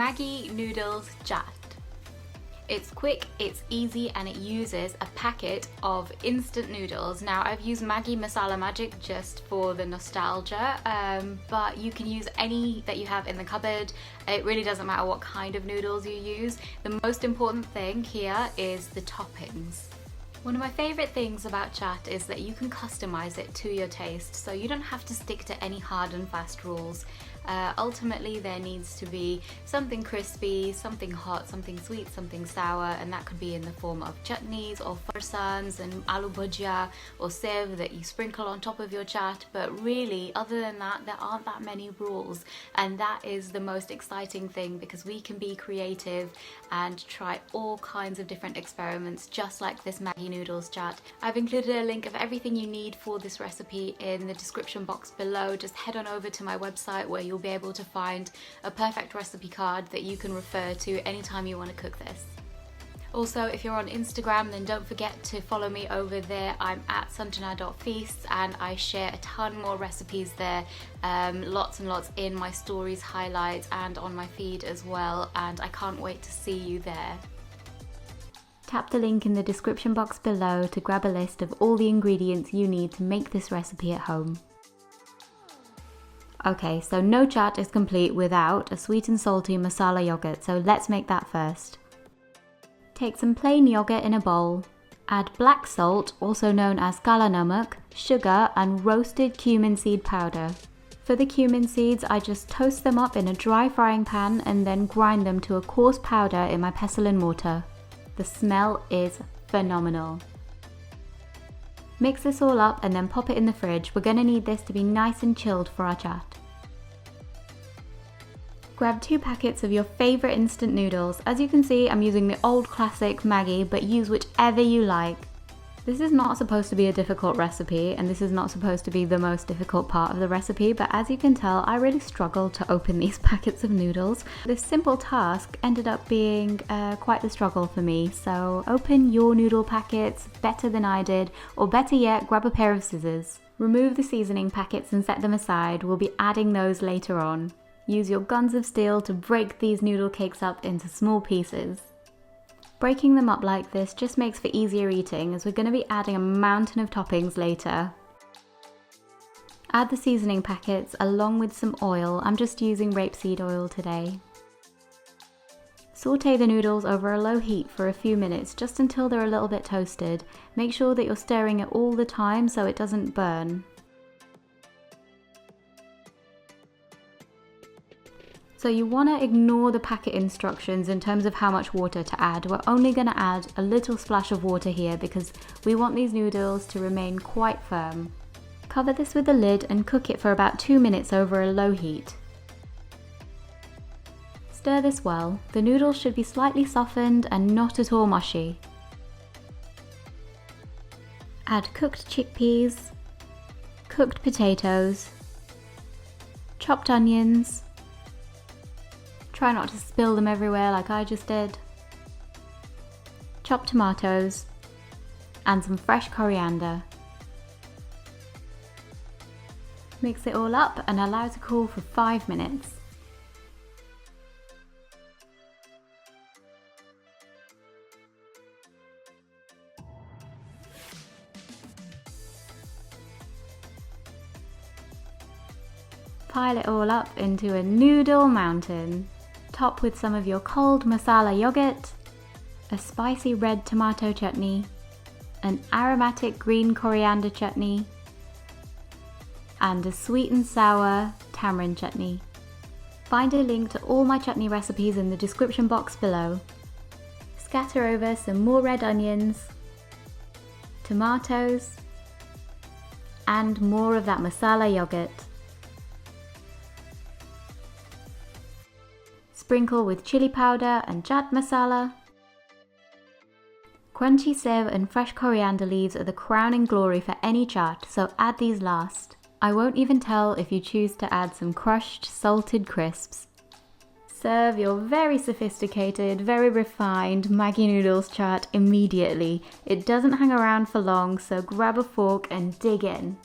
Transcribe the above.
Maggi Noodles Chaat. It's quick, it's easy, and it uses a packet of instant noodles. Now, I've used Maggi Masala Magic just for the nostalgia, but you can use any that you have in the cupboard. It really doesn't matter what kind of noodles you use. The most important thing here is the toppings. One of my favourite things about chaat is that you can customise it to your taste, so you don't have to stick to any hard and fast rules. Ultimately, there needs to be something crispy, something hot, something sweet, something sour, and that could be in the form of chutneys or farsans and aloo bhujia or sev that you sprinkle on top of your chaat. But really, other than that, there aren't that many rules, and that is the most exciting thing, because we can be creative and try all kinds of different experiments, just like this Maggi Noodles Chaat. I've included a link of everything you need for this recipe in the description box below. Just head on over to my website where you'll be able to find a perfect recipe card that you can refer to anytime you want to cook this. Also, if you're on Instagram, then don't forget to follow me over there. I'm at Sanjana.Feasts, and I share a ton more recipes there, lots and lots in my stories, highlights, and on my feed as well, and I can't wait to see you there. Tap the link in the description box below to grab a list of all the ingredients you need to make this recipe at home. Okay, so no chaat is complete without a sweet and salty masala yogurt, so let's make that first. Take some plain yogurt in a bowl. Add black salt, also known as kala namak, sugar, and roasted cumin seed powder. For the cumin seeds, I just toast them up in a dry frying pan and then grind them to a coarse powder in my pestle and mortar. The smell is phenomenal. Mix this all up and then pop it in the fridge. We're going to need this to be nice and chilled for our chaat. Grab 2 packets of your favourite instant noodles. As you can see, I'm using the old classic Maggi, but use whichever you like. This is not supposed to be a difficult recipe, and this is not supposed to be the most difficult part of the recipe, but as you can tell, I really struggled to open these packets of noodles. This simple task ended up being quite the struggle for me, so open your noodle packets better than I did, or better yet, grab a pair of scissors. Remove the seasoning packets and set them aside. We'll be adding those later on. Use your guns of steel to break these noodle cakes up into small pieces. Breaking them up like this just makes for easier eating, as we're going to be adding a mountain of toppings later. Add the seasoning packets along with some oil. I'm just using rapeseed oil today. Saute the noodles over a low heat for a few minutes, just until they're a little bit toasted. Make sure that you're stirring it all the time so it doesn't burn. So you want to ignore the packet instructions in terms of how much water to add. We're only going to add a little splash of water here because we want these noodles to remain quite firm. Cover this with a lid and cook it for about 2 minutes over a low heat. Stir this well. The noodles should be slightly softened and not at all mushy. Add cooked chickpeas, cooked potatoes, chopped onions. Try not to spill them everywhere like I just did. Chopped tomatoes and some fresh coriander. Mix it all up and allow it to cool for 5 minutes. Pile it all up into a noodle mountain. Top with some of your cold masala yogurt, a spicy red tomato chutney, an aromatic green coriander chutney, and a sweet and sour tamarind chutney. Find a link to all my chutney recipes in the description box below. Scatter over some more red onions, tomatoes, and more of that masala yogurt. Sprinkle with chili powder and chaat masala. Crunchy sev and fresh coriander leaves are the crowning glory for any chaat, so add these last. I won't even tell if you choose to add some crushed salted crisps. Serve your very sophisticated, very refined Maggi Noodles Chaat immediately. It doesn't hang around for long, so grab a fork and dig in.